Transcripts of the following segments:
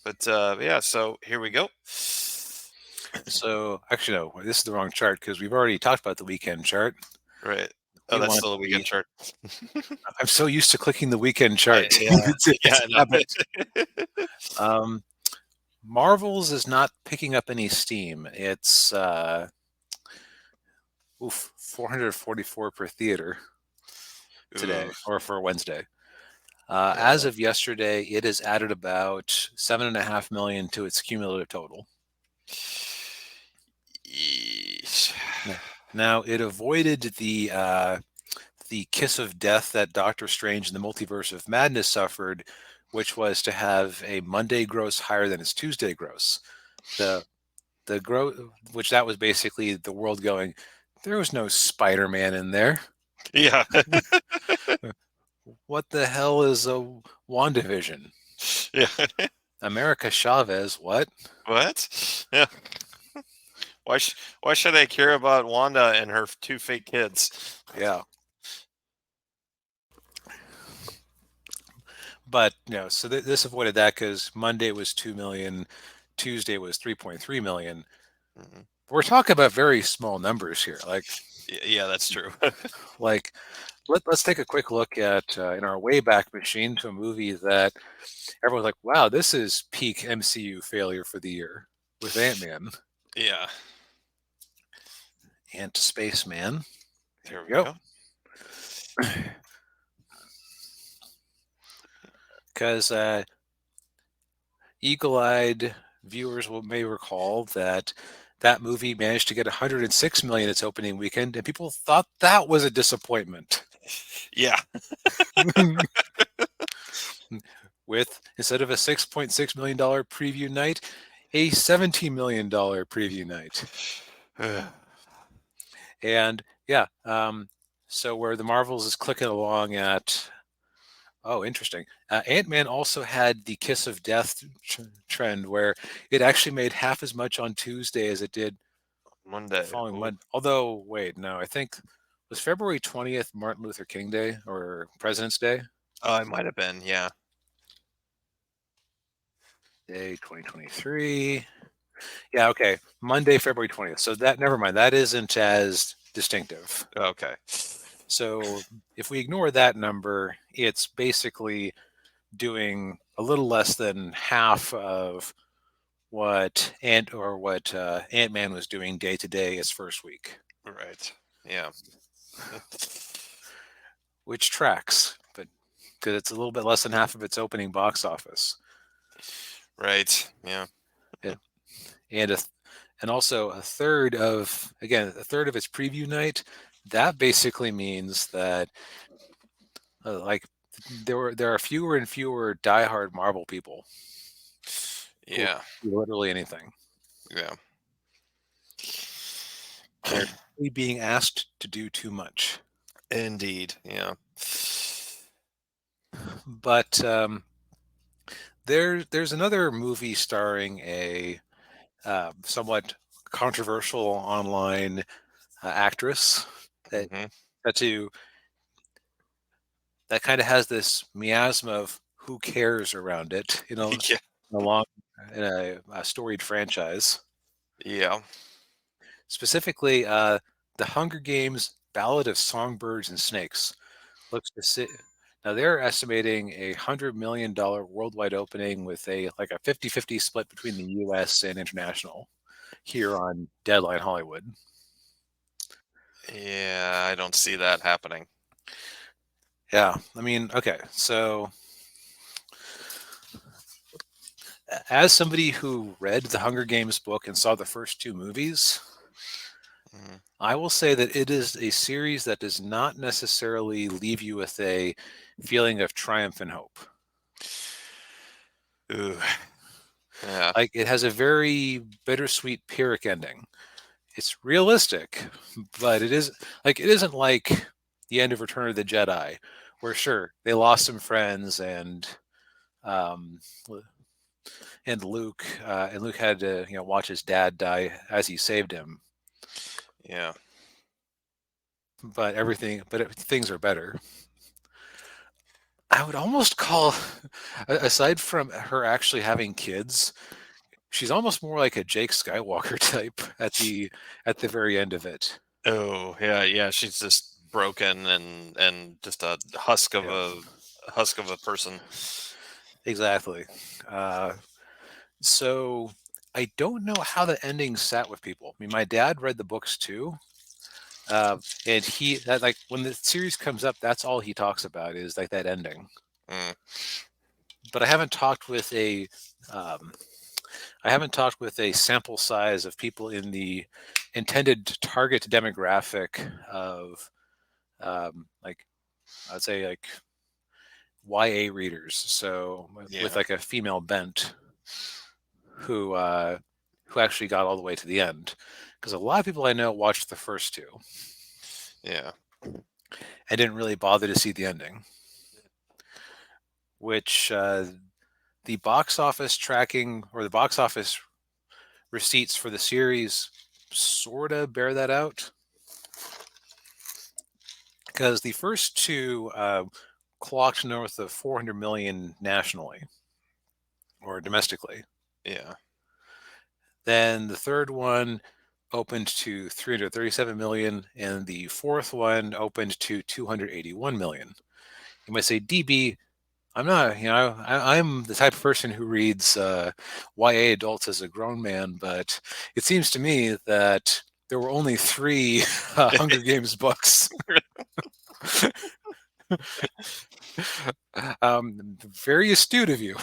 But yeah, so here we go. So actually, no, this is the wrong chart because we've already talked about the weekend chart. Right. Oh, We that's want still a weekend the. chart. I'm so used to clicking the weekend chart. Yeah, It's yeah, a I habit. know. Um, Marvels is not picking up any steam. It's 444 per theater today Ooh, or for Wednesday. As yeah. of yesterday, it has added about 7.5 million to its cumulative total. Yeesh. Now it avoided the kiss of death that Doctor Strange in the Multiverse of Madness suffered, which was to have a Monday gross higher than its Tuesday gross. The the gross, which that was basically the world going, there was no Spider-Man in there. Yeah. What the hell is a WandaVision? Yeah. America Chavez, what? What? Yeah. Why should I care about Wanda and her two fake kids? Yeah. But so this avoided that because Monday was 2 million, Tuesday was 3.3 million. Mhm. We're talking about very small numbers here. Yeah, that's true. Like let's take a quick look at in our Wayback Machine to a movie that everyone's like, wow, this is peak MCU failure for the year with Ant-Man Yeah. and Spaceman. There Here we we go. go. Because eagle-eyed viewers may recall that that movie managed to get 106 million its opening weekend, and people thought that was a disappointment. Yeah. With instead of a $6.6 million preview night, a $17 million preview night. And yeah, so where the Marvels is clicking along at, oh, interesting. Ant-Man also had the kiss of death trend where it actually made half as much on Tuesday as it did the Monday. following Ooh. Monday. Although, wait, no, I think was February 20th Martin Luther King Day or President's Day? Oh, it might have been. Yeah. Day 2023. Yeah, okay. Monday, February 20th. So that, never mind. That isn't as distinctive. Okay. So if we ignore that number, it's basically doing a little less than half of what Ant-Man was doing day to day its first week, Right. Yeah. which tracks, but because it's a little bit less than half of its opening box office. Right. Yeah. Yeah. And and also a third of its preview night. That basically means that like there are fewer and fewer diehard Marvel people who Yeah. do literally anything. Yeah. They're being asked to do too much. Indeed. Yeah. But there's another movie starring a somewhat controversial online actress that Hmm. that to that kind of has this miasma of who cares around it, Yeah. a long in a storied franchise. Yeah. Specifically, the Hunger Games: Ballad of Songbirds and Snakes looks to sit. Now they're estimating $100 million worldwide opening with a 50-50 split between the U.S. and international here on Deadline Hollywood. Yeah. I don't see that happening. Yeah, I mean, okay, so as somebody who read the Hunger Games book and saw the first two movies, Mhm. I will say that it is a series that does not necessarily leave you with a feeling of triumph and hope. Ooh. Yeah. Like it has a very bittersweet Pyrrhic ending. It's realistic, but it isn't like the end of Return of the Jedi, where sure they lost some friends um, and Luke had to watch his dad die as he saved him. Yeah. But things are better. I would almost call, aside from her actually having kids, she's almost more like a Jake Skywalker type at the very end of it. Oh, yeah, yeah. She's just broken and just a husk of Yeah, a person. exactly. Uh, so I don't know how the ending sat with people. I mean, my dad read the books too, and like when the series comes up, that's all he talks about is like that ending. Mm, But um, I haven't talked with a sample size of people in the intended target demographic of like I'd say like YA readers, so with yeah, like a female bent who actually got all the way to the end. Because a lot of people I know watched the first two yeah, and didn't really bother to see the ending, which the box office tracking or the box office receipts for the series sort of bear that out. Because the first two clocked north of 400 million nationally or domestically. yeah. Then the third one opened to 337 million, and the fourth one opened to 281 million. You might say, DB, I'm not, I'm the type of person who reads YA adults as a grown man, but it seems to me that there were only three Hunger Games books. Very astute of you.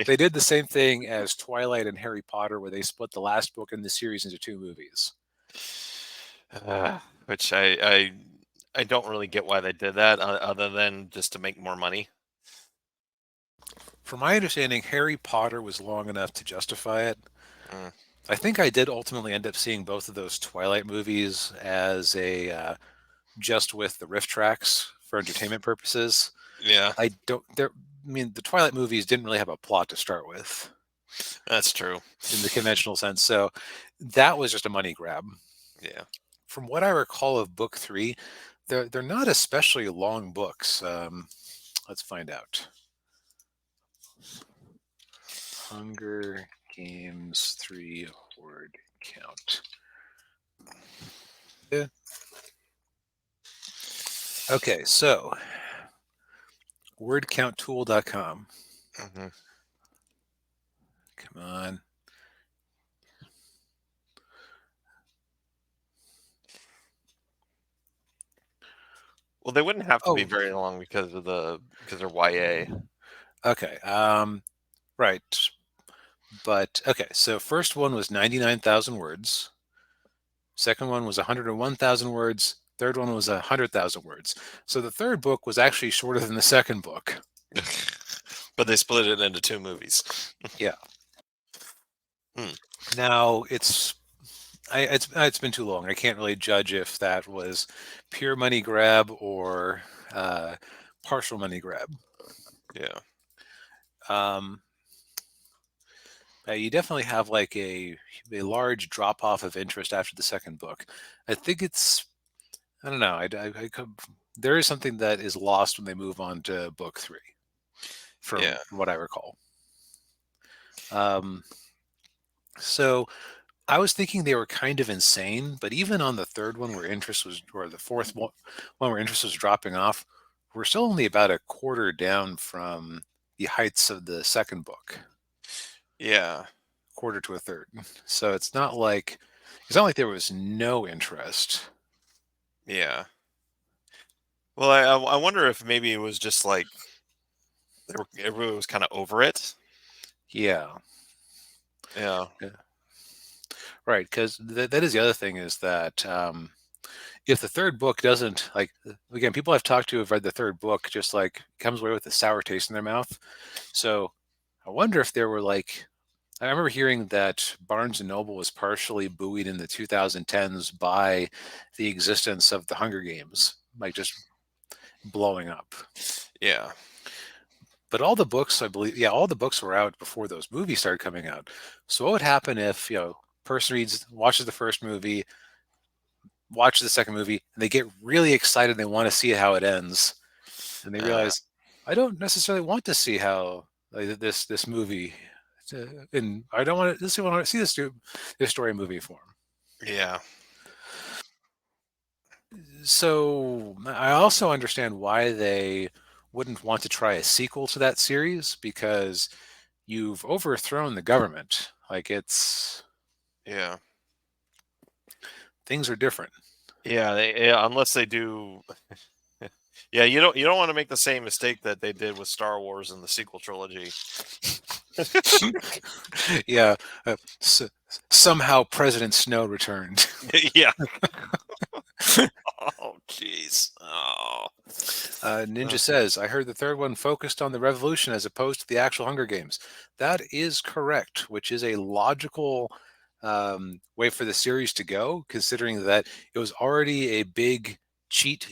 They did the same thing as Twilight and Harry Potter, where they split the last book in the series into two movies. Which I don't really get why they did that, other than just to make more money. From my understanding, Harry Potter was long enough to justify it. Mm, I think I did ultimately end up seeing both of those Twilight movies as a just with the riff tracks for entertainment purposes. yeah, I don't. There. I mean, the Twilight movies didn't really have a plot to start with that's true. in the conventional sense, so that was just a money grab. Yeah, From what I recall of book three, they're not especially long books. Let's find out. Hunger Games 3 word count. Yeah. Okay, so wordcounttool.com. hmm. Come on. Well, they wouldn't have to be Oh, very long because they're YA. okay. Right. But okay, so first one was 99,000 words. Second one was 101,000 words. Third one was 100,000 words. So the third book was actually shorter than the second book. But they split it into two movies. Yeah. Hmm. Now it's been too long. I can't really judge if that was pure money grab or partial money grab. Yeah, Um, you definitely have like a large drop off of interest after the second book. I think I don't know. I could, there is something that is lost when they move on to book three, yeah, from what I recall. Um, so I was thinking they were kind of insane, but even on the third one where interest was, or the fourth one where interest was dropping off, we're still only about a quarter down from the heights of the second book, yeah, quarter to a third. So it's not like there was no interest. yeah. Well, I wonder if maybe it was just like everybody was kind of over it. Yeah, Yeah, yeah. Right. Because that is the other thing is that if the third book doesn't like again, people I've talked to have read the third book just like comes away with a sour taste in their mouth. So I wonder if there were like I remember hearing that Barnes and Noble was partially buoyed in the 2010s by the existence of the Hunger Games, like just blowing up. yeah, But all the books, I believe, yeah, all the books were out before those movies started coming out. So what would happen if, person watches the first movie, watches the second movie, and they get really excited, and they want to see how it ends, and they uh, realize, I don't necessarily want to see how this movie, and I don't want to. This want to see this story in movie form. Yeah. So I also understand why they wouldn't want to try a sequel to that series because you've overthrown the government. Like it's Yeah. things are different. Yeah, unless they do. Yeah, you don't want to make the same mistake that they did with Star Wars in the sequel trilogy. Yeah, somehow President Snow returned. Yeah. Oh, jeez. Oh. Ninja Uh, says, I heard the third one focused on the revolution as opposed to the actual Hunger Games. That is correct, which is a logical way for the series to go, considering that it was already a big cheat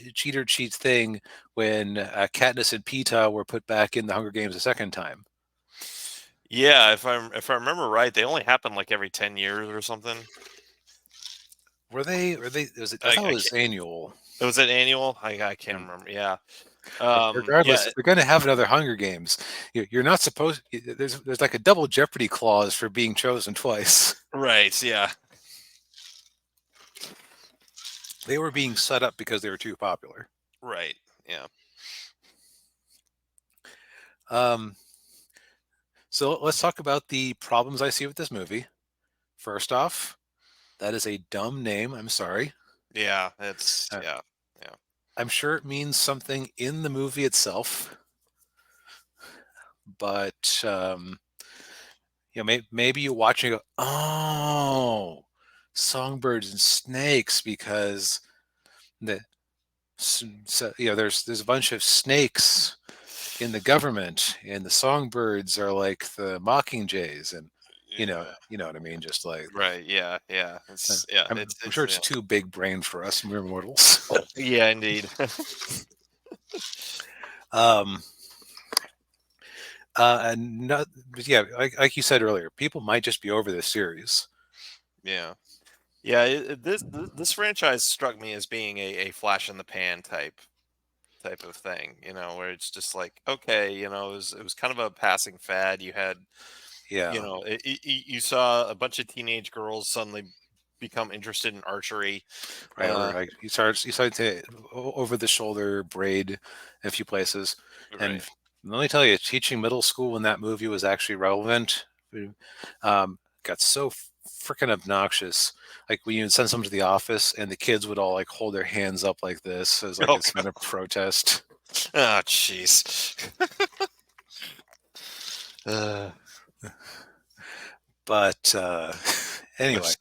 thing when Katniss and Peeta were put back in the Hunger Games a second time. yeah, if I remember right, they only happen like every 10 years or something. Were they? Were they? Was it? I I thought it was can't, annual. was it annual? I can't Um, remember. Yeah. regardless, Yeah, if they're going to have another Hunger Games, you're not supposed. There's like a double jeopardy clause for being chosen twice. right. Yeah. They were being set up because they were too popular. Right. Yeah. Um, so let's talk about the problems I see with this movie. First off, that is a dumb name. I'm sorry. Yeah, it's Uh, yeah. Yeah. I'm sure it means something in the movie itself, but maybe you watch and go, "Oh, songbirds and snakes," because the so, there's a bunch of snakes in the government, and the songbirds are like the mockingjays, and Yeah. you know what I mean. Just like Right. Yeah. Yeah. uh, It's yeah, I'm it's sure it's too big brain for us mere mortals. yeah, indeed. um, and not, but yeah, like you said earlier, people might just be over this series. Yeah. Yeah, this franchise struck me as being a flash in the pan type of thing, where it's just like, okay, it was kind of a passing fad. You had, Yeah, you saw a bunch of teenage girls suddenly become interested in archery. right. Or Uh, like you start to over the shoulder braid in a few places, and right, let me tell you, teaching middle school when that movie was actually relevant, got so freaking obnoxious. Like when you send someone to the office and the kids would all like hold their hands up like this as like oh a sign of protest. oh jeez. uh, But anyway,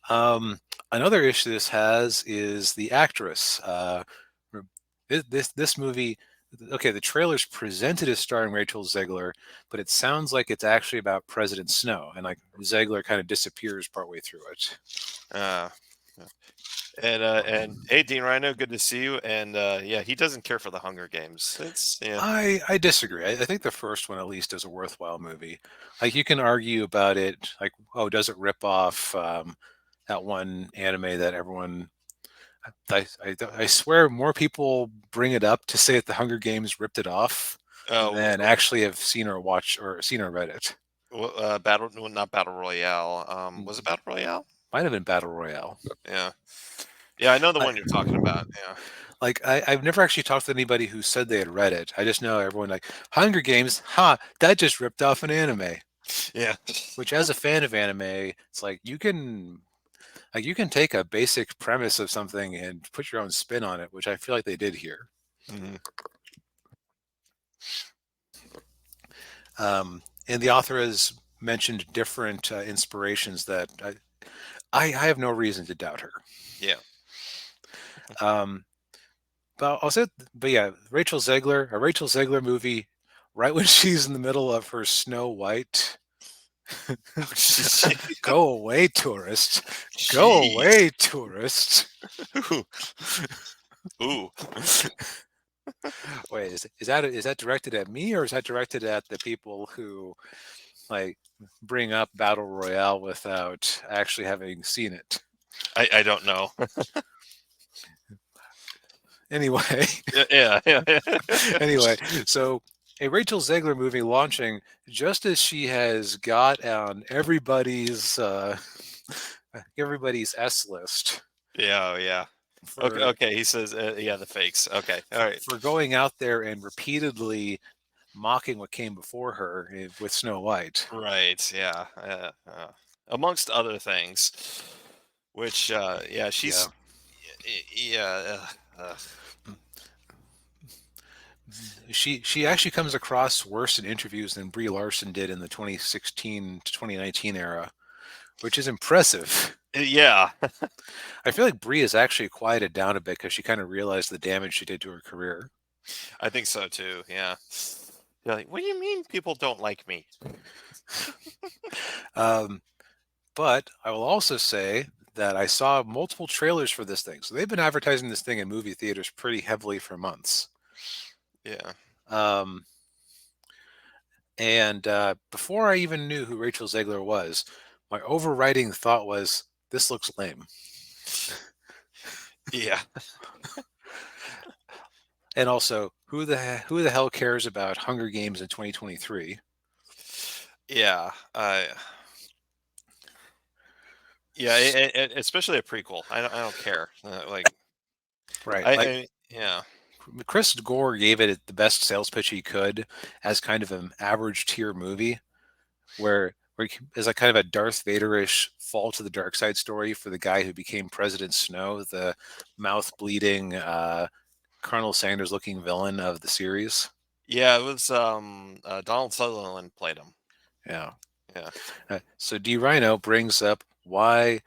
um, another issue this has is the actress. This movie, okay, the trailer's presented as starring Rachel Zegler, but it sounds like it's actually about President Snow, and like Zegler kind of disappears partway through it. uh, and hey, Dean Rhino, good to see you. And yeah, he doesn't care for the Hunger Games. It's yeah. I disagree. I think the first one at least is a worthwhile movie. Like you can argue about it, like oh, does it rip off that one anime that everyone I swear more people bring it up to say that the Hunger Games ripped it off Oh, than actually have seen or read it. battle, well, not battle royale. Was it Mm, battle royale? might have been Battle Royale. Yeah, yeah, I know the I, one you're talking about. Yeah, I've never actually talked to anybody who said they had read it. I just know everyone like Hunger Games, that just ripped off an anime. yeah. Which as a fan of anime, it's like you can take a basic premise of something and put your own spin on it, which I feel like they did here. Mhm. And the author has mentioned different inspirations that I have no reason to doubt her. Yeah. Um, but I'll say, but yeah, a Rachel Zegler movie, right when she's in the middle of her Snow White. Go away, tourist. Go Jeez. away, tourist. Ooh. Ooh. Wait, is that directed at me or is that directed at the people who like bring up Battle Royale without actually having seen it? I don't know. Anyway, Yeah, yeah, yeah. anyway, so a Rachel Zegler movie launching just as she has got on everybody's S list Yeah, oh, yeah. Okay, for okay. He says, yeah, the fakes. Okay, all right. for going out there and repeatedly mocking what came before her with Snow White. Right, yeah, amongst other things, which, yeah, Yeah. she's, yeah, She actually comes across worse in interviews than Brie Larson did in the 2016 to 2019 era, which is impressive. yeah. I feel like Brie has actually quieted down a bit because she kind of realized the damage she did to her career. I think so too. Yeah. You're like, what do you mean people don't like me? Um, but I will also say that I saw multiple trailers for this thing. So they've been advertising this thing in movie theaters pretty heavily for months. Yeah. Um, and before I even knew who Rachel Zegler was, my overriding thought was, this looks lame. Yeah. And also, who the hell cares about Hunger Games in 2023? Yeah. Yeah. Especially a prequel. I don't care. Like, Right. Like yeah. Chris Gore gave it the best sales pitch he could as kind of an average tier movie where he is like kind of a Darth Vader-ish fall to the dark side story for the guy who became President Snow, the mouth bleeding Colonel Sanders looking villain of the series. Yeah. It was, Donald Sutherland played him. Yeah. Yeah. So D Rhino brings up why.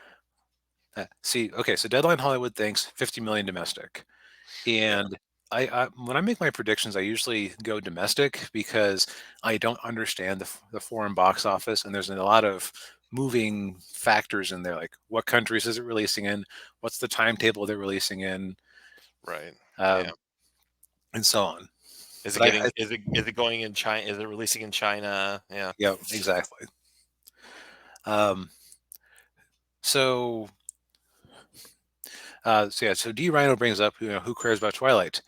See, okay, so Deadline Hollywood thinks 50 million domestic. Yeah. And I when I make my predictions, I usually go domestic because I don't understand the foreign box office, and there's a lot of moving factors in there, like what countries is it releasing in, what's the timetable they're releasing in, Right. Yeah. um, and so on. Is it But getting, is it going in China? Is it releasing in China? Yeah. yeah, exactly. Um, so so D Rhino brings up, who cares about Twilight?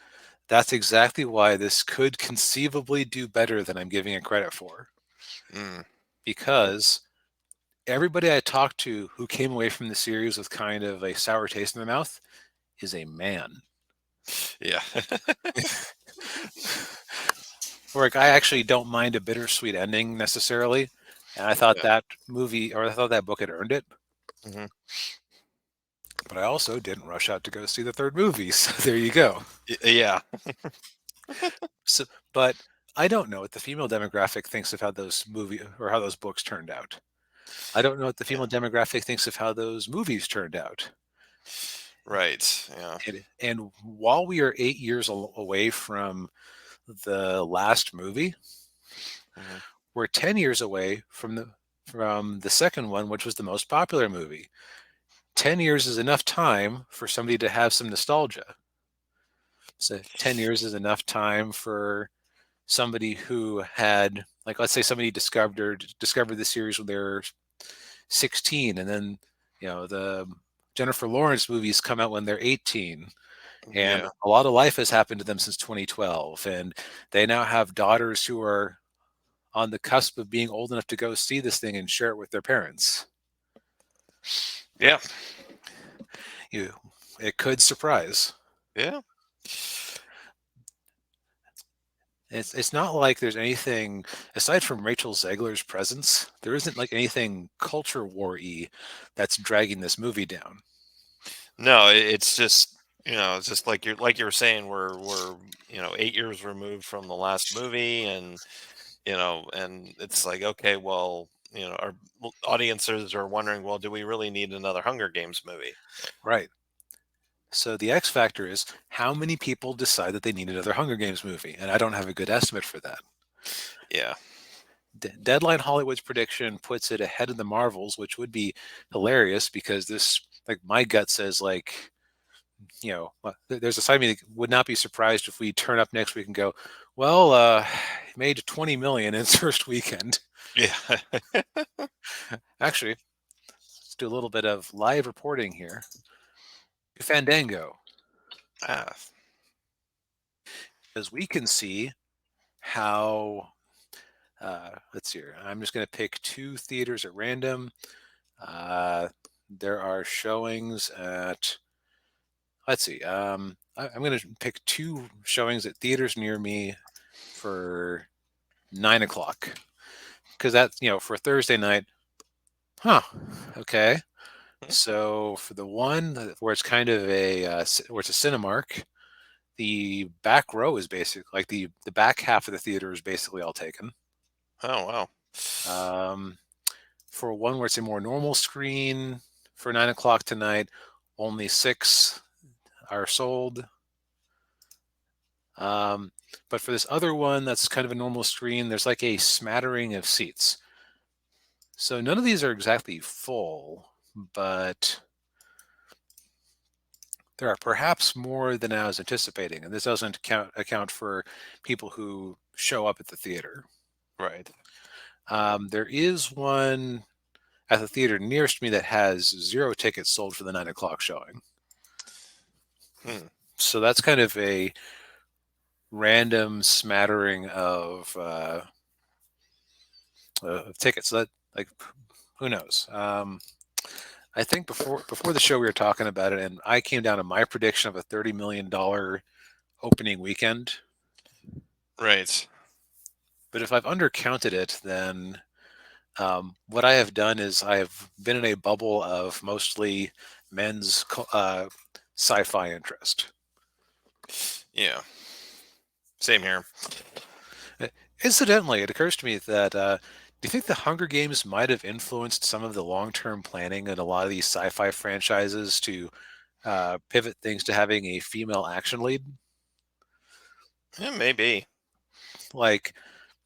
That's exactly why this could conceivably do better than I'm giving it credit for, Mm. because everybody I talked to who came away from the series with kind of a sour taste in their mouth is a man. Yeah. Where like, I actually don't mind a bittersweet ending necessarily, and I thought Yeah. that movie or I thought that book had earned it. Hmm. But I also didn't rush out to go see the third movie. So there you go. Yeah. So, but I don't know what the female demographic thinks of how those how those books turned out. I don't know what the Yeah. female demographic thinks of how those movies turned out. Right. Yeah. And while we are 8 years away from the last movie, Hmm. we're 10 years away from the second one, which was the most popular movie. 10 years is enough time for somebody to have some nostalgia. So 10 years is enough time for somebody who had, like, let's say somebody discovered the series when they're 16, and then the Jennifer Lawrence movies come out when they're 18, and Yeah. a lot of life has happened to them since 2012, and they now have daughters who are on the cusp of being old enough to go see this thing and share it with their parents. Yeah. You, it could surprise. Yeah. It's not like there's anything aside from Rachel Zegler's presence. There isn't like anything culture war-y that's dragging this movie down. No, it's just, it's just like you were saying, we're 8 years removed from the last movie, and and it's like, okay, well, our audiences are wondering, well, do we really need another Hunger Games movie? Right. So the X factor is how many people decide that they need another Hunger Games movie, and I don't have a good estimate for that. Yeah. Deadline Hollywood's prediction puts it ahead of the Marvels, which would be hilarious because this, like, my gut says, like, there's a side of me that would not be surprised if we turn up next week and go, well, it made 20 million in its first weekend. Yeah. Actually, let's do a little bit of live reporting here. Fandango. Ah. as we can see how, let's see here. I'm just going to pick 2 theaters at random. There are showings at, let's see, I'm going to pick 2 showings at theaters near me for 9 o'clock. Because that's, for Thursday night, okay. So for the one where it's kind of where it's a Cinemark, the back row is basically like the back half of the theater is basically all taken. Oh wow. For one where it's a more normal screen for 9 o'clock tonight, only 6 are sold. But for this other one that's kind of a normal screen, there's like a smattering of seats. So none of these are exactly full, but there are perhaps more than I was anticipating, and this doesn't account for people who show up at the theater. Right. There is one at the theater nearest me that has 0 tickets sold for the 9 o'clock showing. So that's kind of a random smattering of tickets. So that, like, who knows? I think before the show we were talking about it, and I came down to my prediction of a $30 million opening weekend. Right. But if I've undercounted it, then what I have done is I have been in a bubble of mostly men's sci-fi interest. Yeah. Same here. Incidentally, it occurs to me that do you think the Hunger Games might have influenced some of the long-term planning in a lot of these sci-fi franchises to pivot things to having a female action lead? Yeah, maybe. Like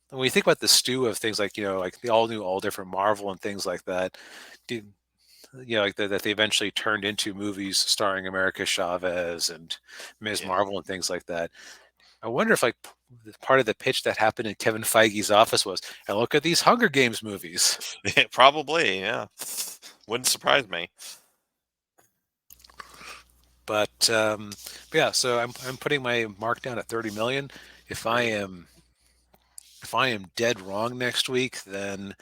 when you think about the stew of things like like the all different Marvel and things like that, do, like that they eventually turned into movies starring America Chavez and Ms. Yeah. Marvel and things like that. I wonder if like part of the pitch that happened in Kevin Feige's office was, "And look at these Hunger Games movies." Probably. Yeah. Wouldn't surprise me. But yeah, so I'm putting my mark down at 30 million. If I Great. am dead wrong next week, then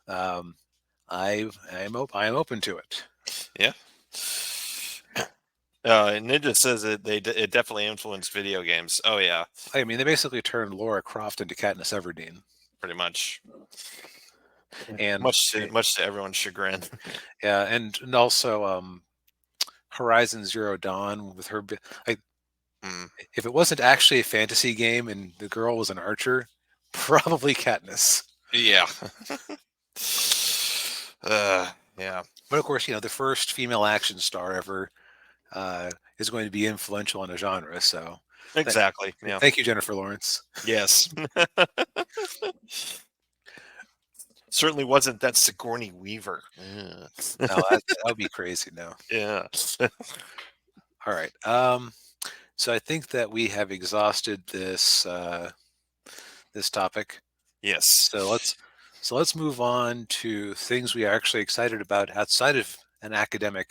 um, I am open to it. Yeah. Ninja says it definitely influenced video games. Oh yeah, I mean, they basically turned Laura Croft into Katniss Everdeen, pretty much. and Much to everyone's chagrin. yeah, and also Horizon Zero Dawn with her. Like, Mm, if it wasn't actually a fantasy game and the girl was an archer, probably Katniss. yeah. Yeah. But of course, the first female action star ever is going to be influential in a genre. So, th- Exactly. Yeah. thank you, Jennifer Lawrence. Yes. Certainly wasn't that Sigourney Weaver. Yeah. No, that would be crazy. No. Yeah. All right. So I think that we have exhausted this topic. Yes. So let's move on to things we are actually excited about outside of an academic